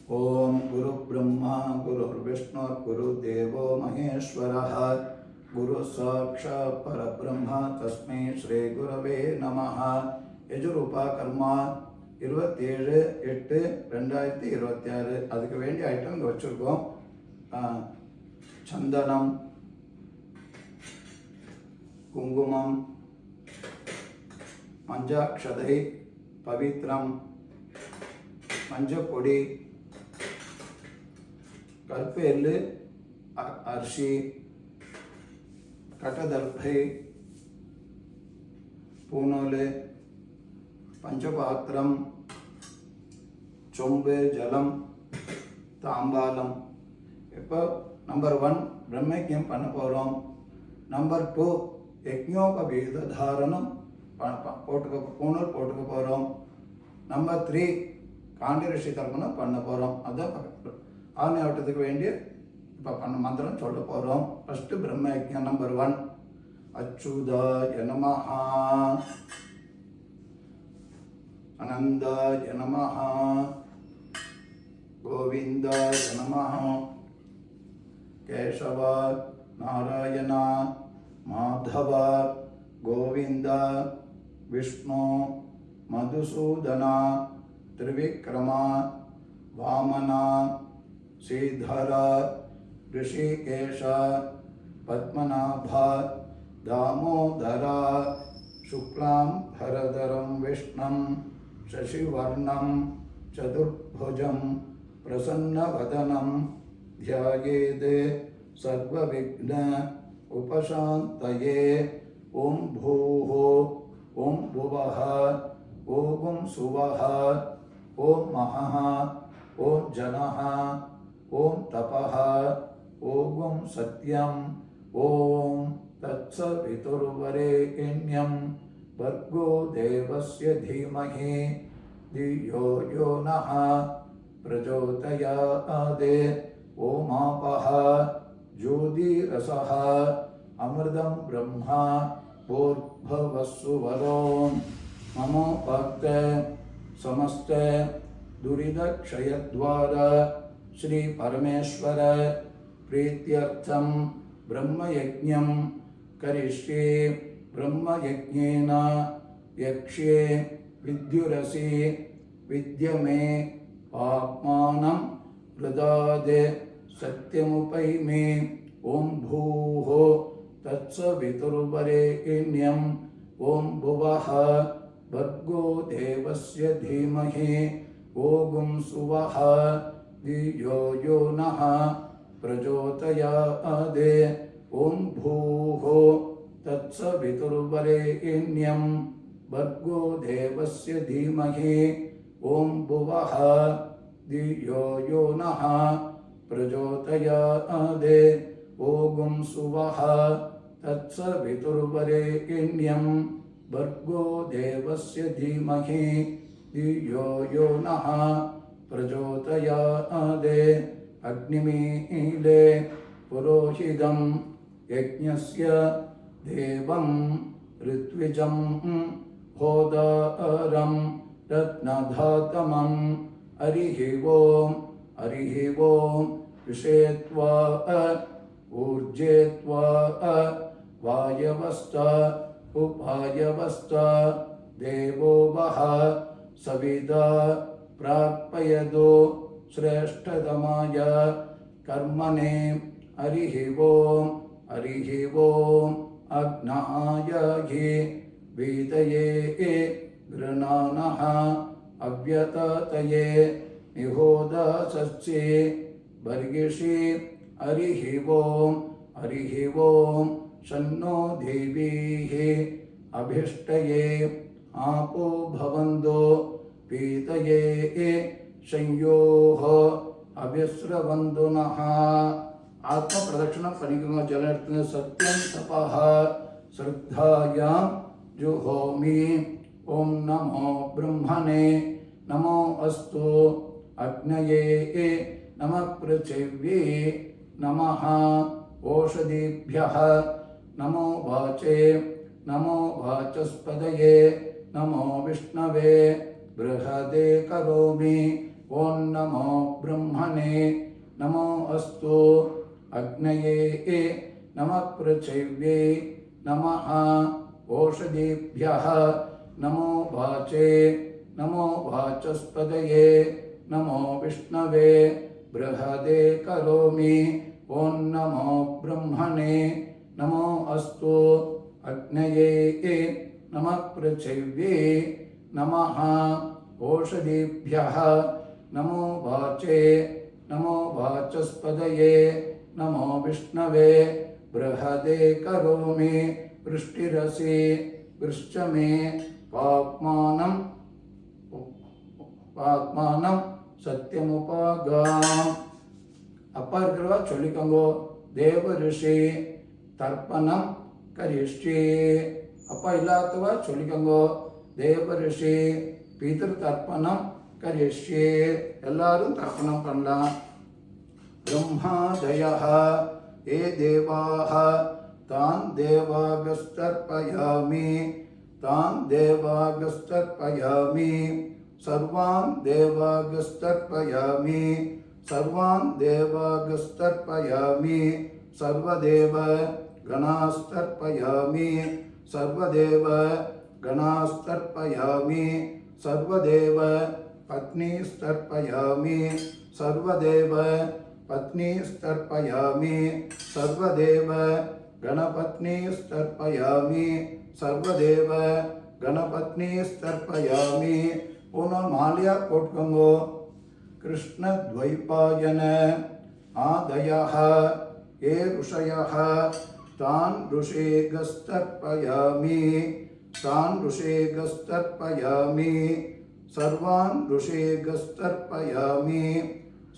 ओम गुरु ब्रह्मा गुरुर्विष्णु गुरुदेवो महेश्वरः गुरु साक्षात् परब्रह्म तस्मै श्री गुरवे नमः. யஜுரூபா கர்மா 27/8/2026 அதுக்கு வேண்டிய ஐட்டம் இங்கே வச்சுருக்கோம். சந்தனம், குங்குமம், மஞ்சாக்ஷதை, பவித்ரம், மஞ்சப்பொடி, கல்பேலு, அரிசி, கட்டதர்பை, பூனூல், பஞ்சபாத்திரம், சொம்பு, ஜலம், தாம்பாலம். இப்போ நம்பர் 1 பிரம்மயஜ்ஞம் பண்ண போகிறோம். நம்பர் 2 யஜ்ஞோபவீத தாரணம் பூனூல் போட்டுக்க போகிறோம். நம்பர் 3 காண்டி ரிஷி தர்ப்பணம் பண்ண போகிறோம். அதான் ஆணி ஆட்டத்துக்கு வேண்டிய இப்போ பண்ண மந்திரம் சொல்ல போகிறோம். First பிரம்மயஜ்ஞம் number 1. அச்சுதாய நமஹ, அனந்தாய நமஹ, கோவிந்தாய நமஹ, கேசவ, நாராயண, மாதவ, கோவிந்த, விஷ்ணு, மதுசூதன, திரிவிக்ரம, வாமன, ஸ்ரீதர, ரிஷிகேஷ, பத்மநாப, தாமோதர, சுக்லாம் பரதரம் விஷ்ணம் சசிவர்ணம் சதுர்புஜம் பிரசன்னவதனம் த்யாயேத் சர்வவிக்ன உபசாந்தயே. ஓம் பூः ஓம் புவः ஓம் சுவः ஓம் மஹः ஓம் ஜனः ஓம் தபः ஓம் சத்யம் ஓம் தத்சவிதுர்வரேண்யம் भर्गो देवस्य धीमहि धियो यो नः प्रचोदयात्. ओमापः ज्योतिरसः अमृतं ब्रह्मा भूर्भुवस्सुवरों. नमो भक्त समस्त दुरितक्षयद्वारा श्री परमेश्वर प्रीत्यर्थं ब्रह्मयज्ञं करिष्ये. ब्रह्मयज्ञेन यक्ष्ये विद्युरसि विद्यमे पाप्मानं वृदाद् सत्यमुपैमि. ओं भूः तत्सवितुर्वरेण्यं ओं भुवः भर्गो देवस्य धीमहि ओं सुवः धियो यो नः प्रचोदयात्. ओं भूः तत्सवितुर्वरेण्यं भर्गो देवस्य धीमहि ओं भुवः धियो यो नः प्रचोदयात्. ओं सुवः तत्सवितुर्वरेण्यं भर्गो देवस्य धीमहि धियो यो नः प्रचोदयात्. अग्निमीले पुरोहितं यज्ञस्य देवं ऋत्विजं होदारं रत्नधातमं हरिः ओं विषेत्वा ऊर्जेत्वा वायवस्त उपायवस्त देवो वः सविता प्रापयदो श्रेष्ठतमाय कर्मणे. हरिः ओं अग्नायाहि वीतये गृणानः अव्यततये निहोदासस्ये बर्गिषि. हरिः ओं शन्नो देवीः अभिष्टये आपो भवन्तो पीतये संयोः अभिस्रवन्तु नः. आत्म प्रदक्षिण पनिकोंगा जल सत्यं तपः श्रद्धायां जुहोमि. ओं नमो ब्रह्मणे नमो अस्तु अग्नये नमः पृथिव्ये नमः ओषधीभ्यः नमो वाचे नमो वाचस्पतये नमो विष्णवे बृहदे करोमि. ಓಂ ನಮೋ ಬ್ರಹ್ಮಣೇ ನಮೋ ಅಸ್ತು ಅಗ್ನಯೇ ನಮಃ ಪೃಥಿವ್ಯೇ ನಮಃ ಓಷಧೀಭ್ಯಃ ನಮೋ ವಾಚೇ ನಮೋ ವಾಚಸ್ಪತಯೇ ನಮೋ ವಿಷ್ಣವೇ ಬೃಹದೇ ಕರೋಮಿ ಓಂ ನಮೋ ಬ್ರಹ್ಮಣೇ ನಮೋ ಅಸ್ತು ಅಗ್ನಯೇ ನಮಃ ಪೃಥಿವ್ಯೇ ನಮಃ ಓಷಧೀಭ್ಯಃ ನಮೋ ವಾಚೇ ನಮೋ ವಾಚಸ್ಪತಯೇ ನಮೋ ವಿಷ್ಣವೇ ಬೃಹದೇ ಕರೋಮಿ ವೃಷ್ಟಿರಸಿ ವೃಶ್ಚಮೇ பாக்மானம் சத்தியமுபாகாம். அப்பா இருக்கிறவா சொல்லிக்கோங்கோ. தேவ ரிஷி தர்ப்பணம் கரிஷ்டி. அப்பா இல்லாதவா சொல்லிக்கோங்கோ. தேவ ரிஷி பிதர் தர்ப்பணம் கரிஷ்டி. எல்லாரும் தர்ப்பணம் பண்ணலாம். ब्रह्मादयः ये देवाः तान् देवागस्तर्पयामि तान् देवागस्तर्पयामि सर्वान् देवागस्तर्पयामि सर्वान् देवागस्तर्पयामि सर्वदेव गणास्तर्पयामि सर्वदेव गणास्तर्पयामि सर्वदेव पत्नीस्तर्पयामि सर्वदेव पत्नीस्तर्पयामि सर्वदेव गणपत्नीस्तर्पयामि सर्वदेव गणपत्नीस्तर्पयामि. पूर्ण माल्या पोट्कंगो. कृष्ण द्वैपायन आदयः ये ऋषयः तान् ऋषेगस्तर्पयामि तान् ऋषेगस्तर्पयामि सर्वान् ऋषेगस्तर्पयामि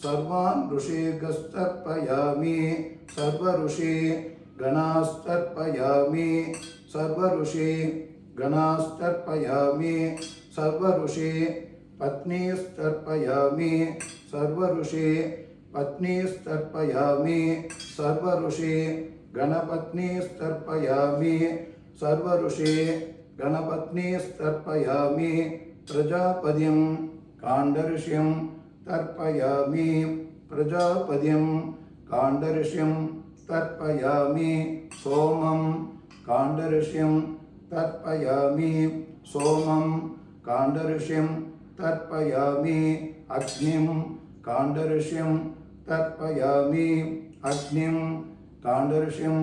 सर्वान् ऋषेगस्तर्पयामि सर्वऋषि गणास्तर्पयामि सर्वऋषि गणास्तर्पयामि सर्वऋषि पत्नीस्तर्पयामि सर्वऋषि पत्नीस्तर्पयामि सर्वऋषि गणपत्नीस्तर्पयामि सर्वऋषि गणपत्नीस्तर्पयामि प्रजापतिं काण्डऋषिं तर्पयामि प्रजापतिं काण्डऋषिं तर्पयामि सोमं काण्डऋषिं तर्पयामि सोमं काण्डऋषिं तर्पयामि अग्निं काण्डऋषिं तर्पयामि अग्निं काण्डऋषिं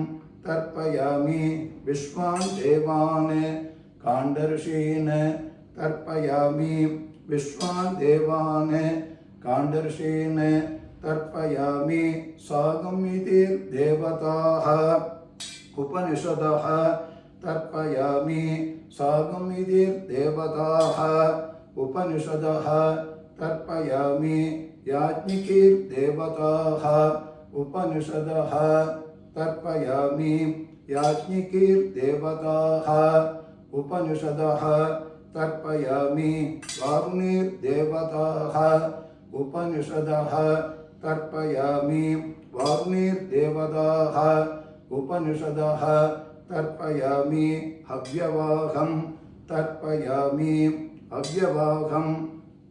तर्पयामि विश्वान् देवान् काण्डऋषीन् तर्पयामि विश्वान् देवान् काण्डऋषीन् तर्पयामि. सागमितिर्देवताः उपनिषदः तर्पयामि सागमितिर्देवताः उपनिषदः तर्पयामि याज्ञिकीर्देवताः उपनिषदः तर्पयामि याज्ञिकीर्देवताः उपनिषदः तर्पयामि वारुणीर्देवताः उपनिषदः तर्पयामि वारुणीर्देवताः उपनिषदः तर्पयामि हव्यवाहं तर्पयामि हव्यवाहं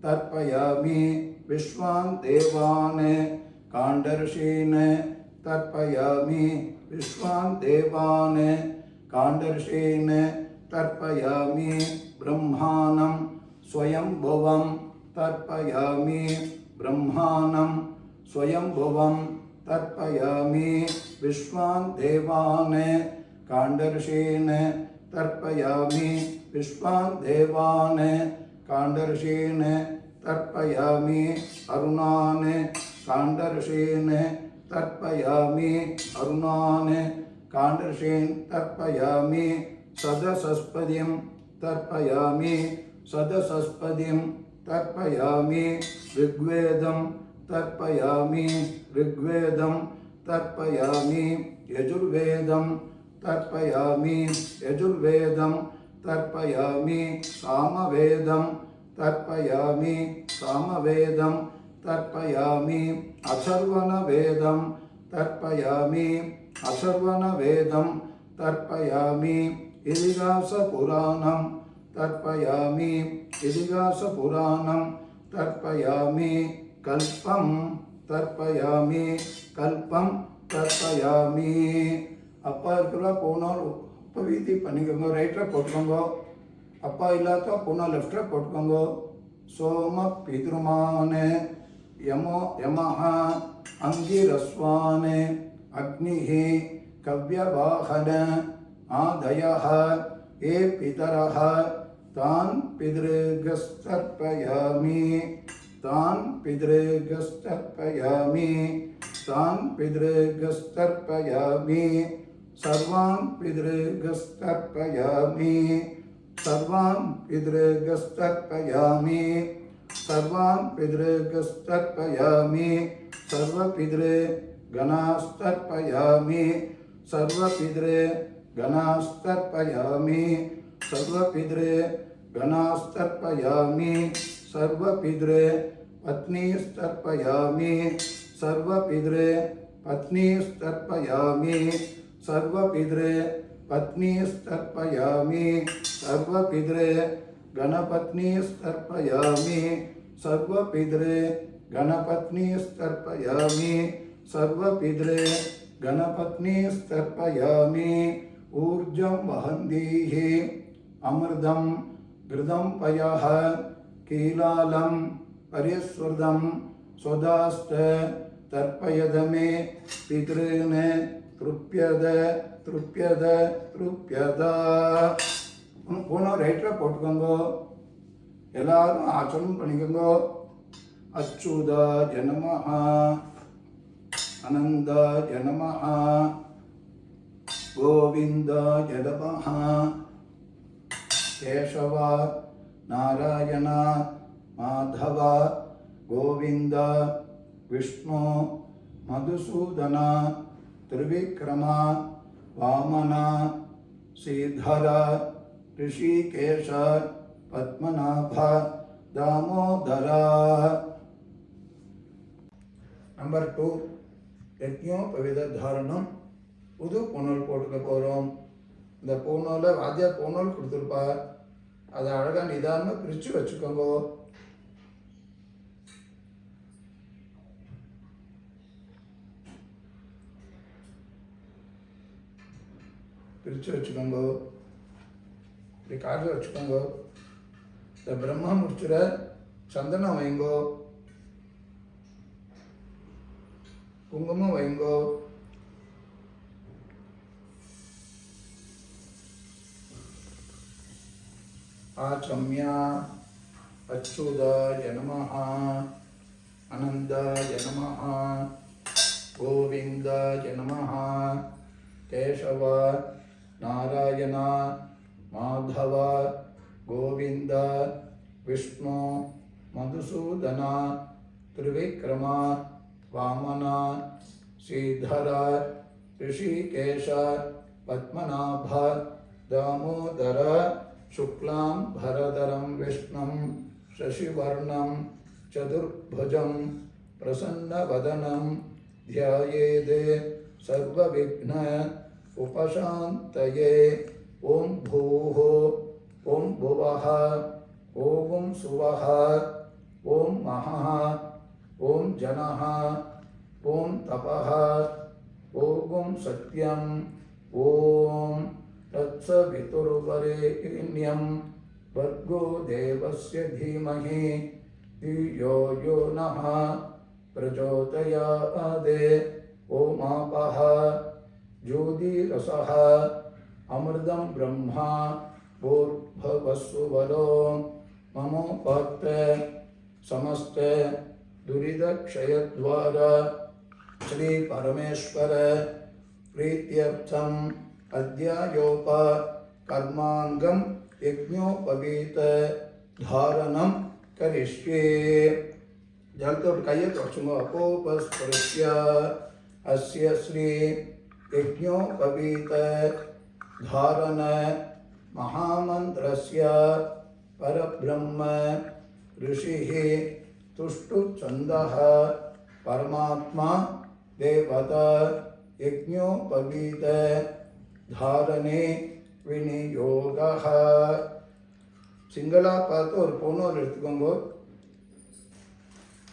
तर्पयामि विश्वान् देवान् काण्डऋषीन् तर्पयामि विश्वान् देवान् काण्डऋषीन् तर्पयामि ब्रह्माणं स्वयंभुवं तर्पयामि ब्रह्माणं स्वयंभुवं तर्पयामि विश्वान् देवान् काण्डऋषीन् तर्पयामि विश्वान् देवान् काण्डऋषीन् तर्पयामि अरुणान् काण्डऋषीन् तर्पयामि अरुणान् काण्डऋषीन् तर्पयामि सदसस्पतिं तर्पयामि सदसस्पतिं तर्पयामि ऋग्वेदं तर्पयामि ऋग्वेदं तर्पयामि यजुर्वेदं तर्पयामि यजुर्वेदं तर्पयामि सामवेदं तर्पयामि सामवेदं तर्पयामि अथर्वणवेदं तर्पयामि अथर्वणवेदं तर्पयामि इतिहासपुराणं तर्पयामि इतिहासपुराणं तर्पयामि कल्पं तर्पयामि कल्पं तर्पयामि அப்பா இருக்கிற போனால் இப்போ வீதி பண்ணிக்கோங்க ரைட்டில் போட்டுக்கோங்க அப்பா இல்லாத போனால் லெஃப்டில் போட்டுக்கோங்க சோம பித்ருமான் யமோ யமஹ அங்கிரஸ்வான் அக்னிः கவ்யவாஹன ஆதயः ஏ பிதரः तान् पितृगस्तर्पयामि तान् पितृगस्तर्पयामि तान् पितृगस्तर्पयामि सर्वान् पितृगस्तर्पयामि सर्वान् पितृगस्तर्पयामि सर्वान् पितृगस्तर्पयामि सर्वपितृगणास्तर्पयामि सर्वपितृगणास्तर्पयामि सर्वपितृगणास्तर्पयामि सर्वपितृपत्नीस्तर्पयामि सर्वपितृपत्नीस्तर्पयामि सर्वपितृपत्नीस्तर्पयामि सर्वपितृगणपत्नीस्तर्पयामि सर्वपितृगणपत्नीस्तर्पयामि सर्वपितृगणपत्नीस्तर्पयामि ऊर्जं वहन्तीः अमृतं घृतं पयः कीलालं परिस्वृतं स्वदास्त तर्पयद मे पितॄन् तृप्यद तृप्यद तृप्यद போனோம் ரைட்டில் போட்டுக்கோங்க எல்லாரும் ஆச்சரணம் பண்ணிக்கோங்க அச்சுதாய நமஹ அனந்தாய நமஹ கோவிந்தாய நமஹ கேசவ நாராயண மாதவ கோவிந்த விஷ்ணு மதுசூதன त्रिविक्रम वामन श्रीधर ऋषिकेश पद्मनाभ दामोदर नंबर 2 यज्ञोपवीत धारणம் புது பூணூல் போட்டுக்க போகிறோம். இந்த பூணூலை வாத்தியார் பூணூல் கொடுத்துருப்பார், அதை அழகாக நிதானமாக பிரித்து வச்சுக்கோங்க. பிரித்து வச்சுக்கோங்க, இப்படி காட்டில் வச்சுக்கோங்க. இந்த பிரம்மா முடிச்சுட சந்தனம் வைங்கோ, குங்குமம் வைங்கோ, ஆச்சம்யா அச்சுதாய நமஹ அனந்தாய நமஹ கோவிந்தாய நமஹ கேசவ नारायण माधव गोविंद विष्णु मधुसूदन त्रिविक्रम वामन श्रीधर ऋषिकेश पद्मनाभ दामोदर शुक्लां भरधरं विष्णुं शशिवर्णं चतुर्भुजं प्रसन्नवदनं ध्यायेत् सर्वविघ्न उपशान्तये. ओम भूः ओम भुवः ओम सुवः ओम महः ओम जनः ओम तपः ओम सत्यम् ओम तत्सवितुर्वरेण्यं भर्गो देवस्य धीमहि धियो यो नः प्रचोदयात्. ओमापः ज्योतिरसः अमृतं ब्रह्मा भूर्भुवस्सुवरो ममोपहत समस्त दुरितक्षयद्वारा श्री परमेश्वर प्रीत्यर्थम अध्यायोप कर्मांगम यज्ञोपवीत धारणम करिष्ये. जलते कई तोड़ूंगा अपोपस्पृश्य अस्य श्री यज्ञोपवीत धारण महामंत्रस्य परब्रह्म ऋषिः तुष्टुछन्दः परमात्मा देवता यज्ञोपवीत धारणे विनियोगः. सिंगला பார்த்து ஒரு பொண்ணோர் எடுத்துக்கோங்க.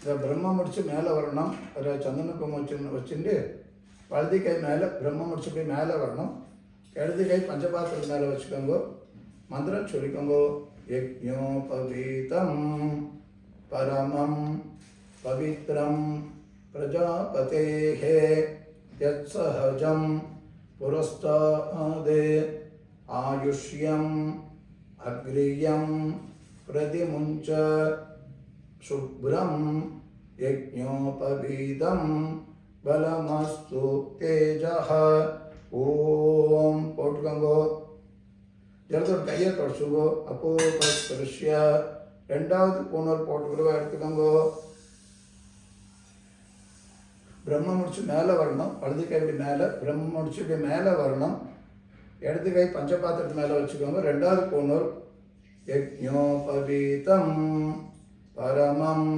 இந்த பிரம்ம முடிச்சு மேலே வரணும். அதில் சந்தன குங்குமம் வச்சுட்டு வலது கை மேலே பிரம்ம முடிச்சு போய் மேலே வரணும். இடது கை பஞ்சபாத்திரம் மேலே வச்சுக்கோங்க. மந்திரம் சொல்லிக்கோங்க. யஜ்ஞோபவீதம் பரமம் பவித்ரம் பிரஜாபதேஹ யத்சஹஜம் புரஸ்தாதே ஆயுஷ்யம் அக்ரியம் பிரதிமுஞ்ச சுப்ரம் யஜ்ஞோபவீதம் பலமஸ்து தேஜஹ. ஓம் போட்டுக்கோங்கோ. ஜலத்தோட கையை தொடச்சுங்கோ. அப்போ ஸ்பர்ஷ்ய ரெண்டாவது பூனல் போட்டுக்கிறவா எடுத்துக்கோங்கோ. பிரம்ம முடிச்சு மேலே வரணும். வலது கை இப்படி மேலே, பிரம்ம முடிச்சு இப்படி மேலே வரணும். இடது கை பஞ்சபாத்திரத்து மேலே வச்சுக்கோங்க. ரெண்டாவது பூனல் யஜ்ஞோபவீதம் பரமம்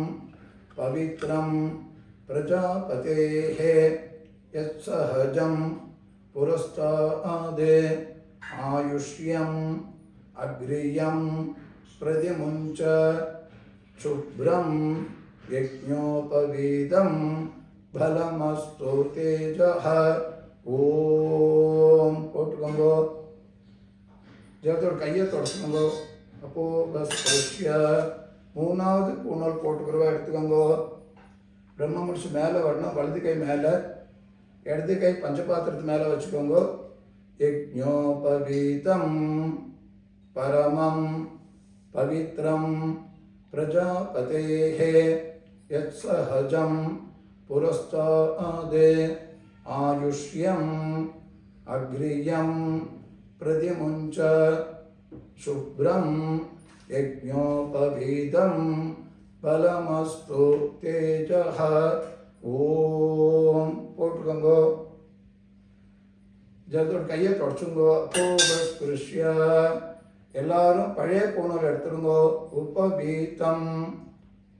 பவித்ரம் பிரஜாபதேஹ யத்சஹஜம் புரஸ்தாதே ஆயுஷ்யம் அக்ரியம் பிரதிமுஞ்ச சுப்ரம் யஜ்ஞோபவீதம் பலமஸ்து தேஜஹ. ஓம் போட்டுக்கோங்கோ. ஜலத்தோட கையை தொடச்சுக்கோங்கோ. அப்போ ஸ்பர்ஷ்ய மூணாவது பூனல் போட்டுக்கிறவா எடுத்துக்கோங்கோ. பிரம்ம முடிச்சு மேலே வரணும். வலது கை மேலே, இடது கை பஞ்சபாத்திரத்து மேலே வச்சுக்கோங்க. யஜ்ஞோபவீதம் பரமம் பவித்ரம் பிரஜாபதேஹ யத்சஹஜம் புரஸ்தாதே ஆயுஷ்யம் அக்ரியம் பிரதிமுஞ்ச சுப்ரம் யஜ்ஞோபவீதம் பலமஸ்து தேஜஹ. ஓம் போட்டுக்கோங்கோ. ஜலத்தோட கையை தொடச்சுங்கோ. அப்போ ஸ்பர்ஷ்ய எல்லாரும் பழைய பூனல் எடுத்துருங்கோ. உபவீதம்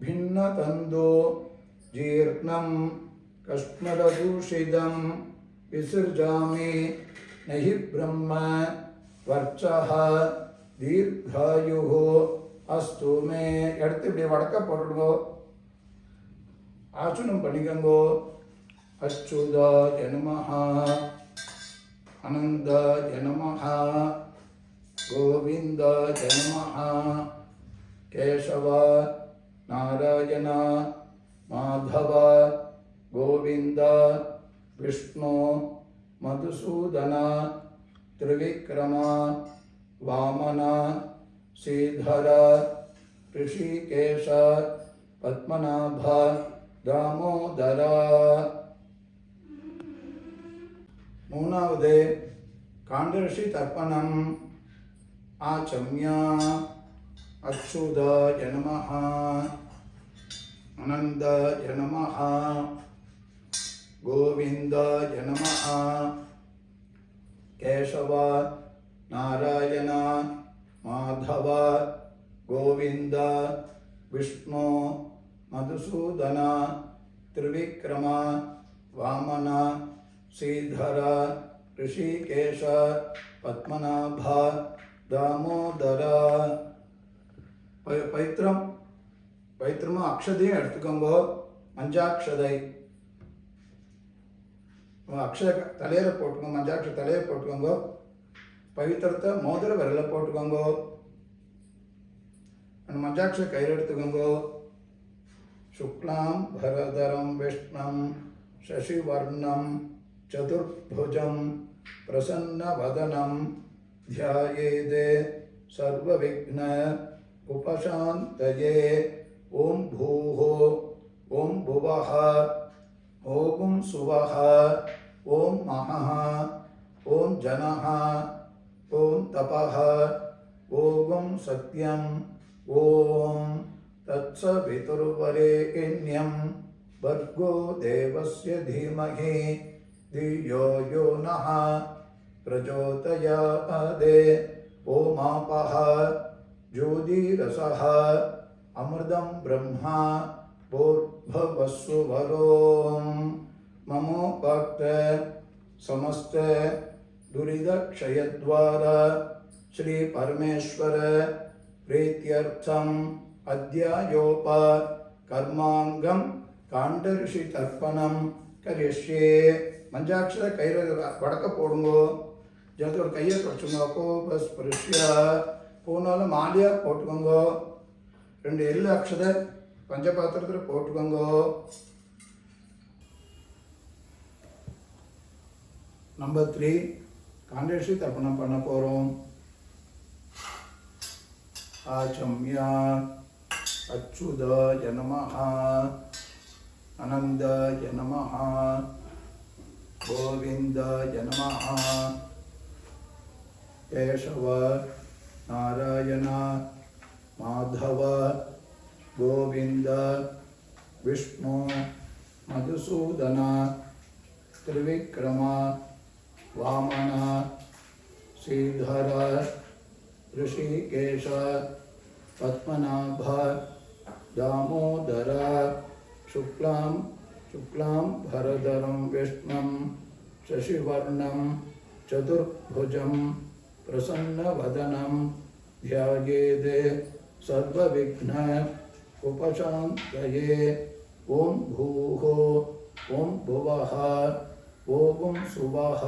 பின்ன தந்தோ ஜீர்ணம் கஷ்மரதூஷிதம் விசர்ஜாமி நஹி பிரம்ம வர்ச்சஹ தீர்காயுஹோ அஸ்து மே. எடுத்து இப்படி வடக்க போட்டுடுங்கோ. ஆச்சனம் பண்ணிக்கோங்கோ. அச்சுதாய நமஹ அனந்தாய நமஹ கோவிந்தாய நமஹ கேசவ நாராயண மாதவ கோவிந்த விஷ்ணு மதுசூதன திரிவிக்ரம வாமன ஸ்ரீதர ரிஷிகேஷ பத்மநாப தாமோதர. மூணாவது காண்டரிஷி தர்ப்பணம். ஆச்சம்யா அச்சுதாய நமஹ அனந்தாய நமஹ கோவிந்தாய நமஹ கேசவ நாராயண மாதவ கோவிந்த விஷ்ணு மதுசூதன திரிவிக்ரம வாமன ஸ்ரீதர ரிஷிகேஷ பத்மநாப தாமோதர. பவித்திரமும் அக்ஷதையும் எடுத்துக்கோங்க. மஞ்சாட்சதை அக்ஷத தலையில் போட்டுக்கோங்க. மஞ்சாட்ச தலையை போட்டுக்கோங்க. பவித்திரத்தை மோதிர விரல போட்டுக்கோங்க. அந்த மஞ்சாட்ச கையில் எடுத்துக்கோங்க. சுக்லாம் பரதரம் விஷ்ணம் சசிவர்ணம் சதுர்புஜம் பிரசன்னவதனம் த்யாயேதே சர்வவிக்ன உபசாந்தயே. ஓம் பூஹோ ஓம் புவஹ ஓம் சுவஹ ஓம் மஹஹ ஓம் ஜனஹ ஓம் தபஹ ஓம் சத்யம் ஓம் தத்சவிதுர்வரேண்யம் भर्गो देवस्य धीमहि धियो यो नः प्रचोदयात्। ओमापः ज्योतिरसः अमृतं ब्रह्मा भूर्भुवस्सुवरों ममोपाक्त समस्त दुरितक्षयद्वारा श्री परमेश्वर प्रीत्यर्थम अद्यायोप कर्मांगम कांडऋषि तर्पणम करिष्ये मंजाक्षर कई वड़क पोडुंगो जनतोड़ कैया तुडचुंगो बस स्पृश्य पूनाल मालिया पोट्टुकोंगो रेंडु एल्लु अक्षर पंचपात्रत्तुल पोट्टुकोंगो नंबर 3 कांडऋषि तर्पणम पण्ण पोरोम आचम्य अच्युताय नमः आनंदाय नमः गोविंदाय नमः केशव नारायण माधव गोविंद विष्णु मधुसूदन त्रिविक्रम वामन श्रीधर ऋषिकेश पद्मनाभ दामोदर शुक्लां भरधरं विष्णुं शशिवर्णं चतुर्भुजं प्रसन्नवदनं ध्यायेत् सर्वविघ्न उपशान्तये ॐ भूः ॐ भुवः ॐ सुवः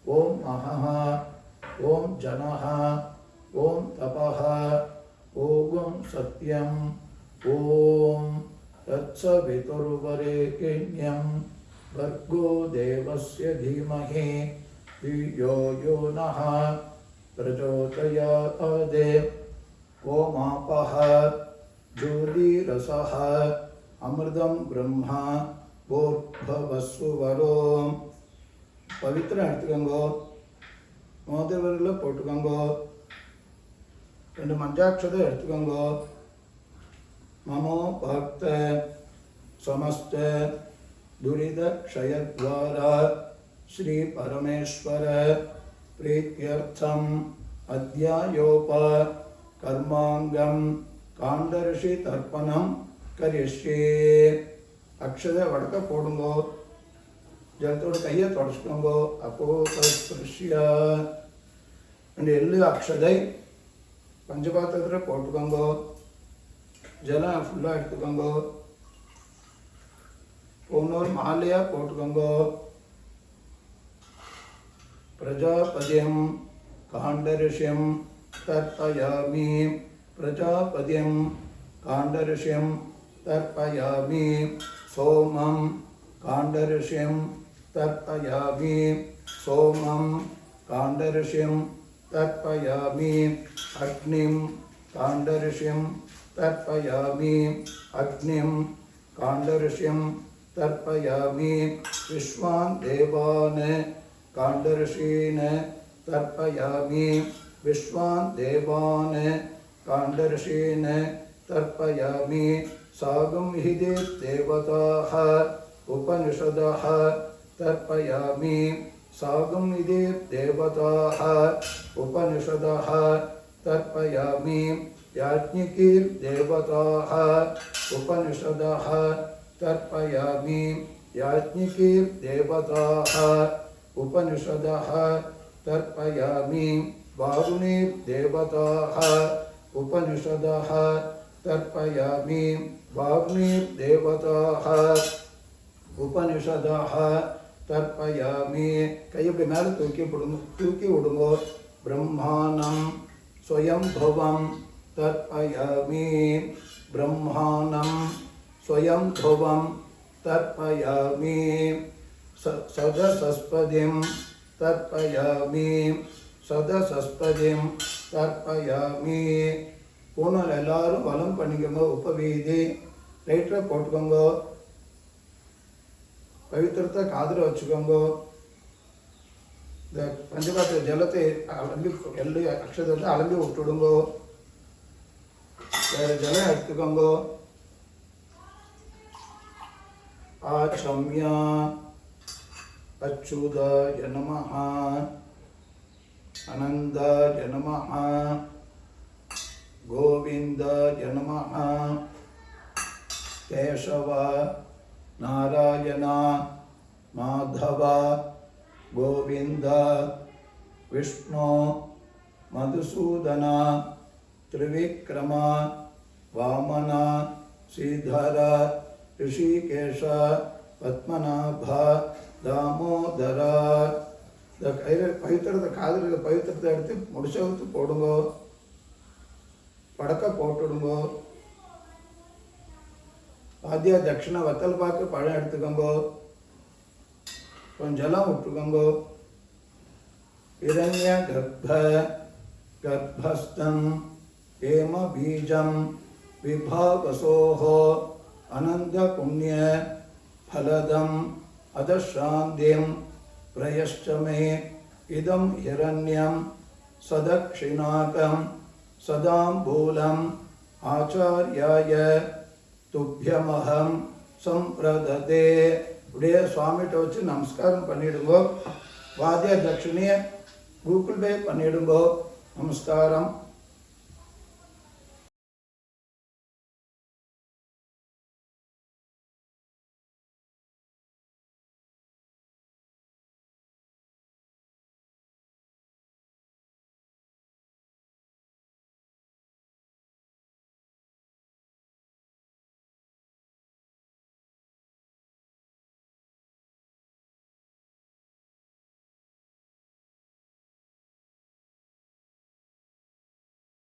ॐ महः ॐ जनः ॐ तपः ॐ सत्यं ॐ तत्सवितुर्वरेण्यं भर्गो देवस्य धीमहि धियो यो नः प्रचोदयात् ओमापः ज्योतिरसः अमृतं ब्रह्म भूर्भुवस्सुवरो पवित्र எடுத்துக்கோங்கோ மோதிரவிரல போட்டுக்கோங்கோ ரெண்டு மஞ்சாட்சதை எடுத்துக்கோங்கோ ममो भक्त समस्त दुरित क्षयद्वारा श्री परमेश्वर प्रीत्यर्थम अध्यायोप कर्मांगम कांडऋषि तर्पणम करिष्ये अक्षर वड़क पोडुंगो जलतोड़ कैया तोड़चुकोंगो अपोस्पृश्य एल्लु अक्षदै पंचपात्रत्तुल पोट्टुकोंगो जल फुल्ला एडुत्तुकोंगो पोनोर मालैया पोट्टुकोंगो प्रजापतिं कांडऋषिं तर्पयामि प्रजापतिं कांडऋषिं तर्पयामि सोमं कांडऋषिं तर्पयामि सोमं कांडऋषिं तर्पयामि अग्निं कांडऋषिं तर्पयामि अग्निं कांडऋषिं तर्पयामि विश्वान् देवान् कांडऋषीन् तर्पयामि विश्वान् देवान् कांडऋषीन् तर्पयामि सागं हि देवताः उपनिषदः तर्पयामि सागं हि देवताः उपनिषदः तर्पयामि याज्ञिकीर्देवताः उपनिषदः तर्पयामि याज्ञिकीर्देवताः उपनिषदः तर्पयामि वारुणीर्देवताः उपनिषदः तर्पयामि वारुणीर्देवताः उपनिषदः तर्पयामि कई இப்படி மேலே தூக்கி விடுங்கோ ब्रह्माणं स्वयंभुवं तर्पयामि ब्रह्माणं स्वयंभुवं तर्पयामि सदसस्पतिं तर्पयामि सदसस्पतिं तर्पयामि பூனால் எல்லாரும் வலம் பண்ணிக்கோங்க உபவீதி லைட்டராக போட்டுக்கோங்க பவித்திரத்தை காதில் வச்சுக்கோங்க இந்த பஞ்சபாத்திர ஜலத்தை அலம்பி எள்ளு அக்ஷரத்தை அலம்பி விட்டுடுங்கோ வேறு ஜலம் எடுத்துக்கோங்க ஆச்சம்யா अच्युताय नमः आनंदाय नमः गोविंदाय नमः केशव नारायण माधव गोविंद विष्णु मधुसूदन त्रिविक्रम वामन श्रीधर ऋषिकेश पद्मनाभ दामोदर இந்த கையில் பவித்திரத்தை காதில் பவித்திரத்தை எடுத்து முடிச்சவத்து போடுங்கோ, படக்க போட்டுடுங்கோ. வாத்தியா தட்சிணை வத்தல் பார்த்து பழம் எடுத்துக்கோங்கோ, கொஞ்சம் ஜலம் விட்டுக்கோங்கோ. இரண்ய கர்ப்பஸ்தம் ஏம பீஜம் விபாவசோஹோ அனந்த புண்ணிய ஃபலதம் அதசாந்திம் பிரயஷ்டமே இதம் ஹிரண்யம் சதக்ஷிணாகம் சதாம்பூலம் ஆச்சார்யாய துப்யமஹம் சம்பிரததே. இப்படியே சுவாமிகிட்ட வச்சு நமஸ்காரம் பண்ணிடுங்கோ. வாத்திய தட்சிணியை கூகுள் பே பண்ணிடுங்கோ. நமஸ்காரம்.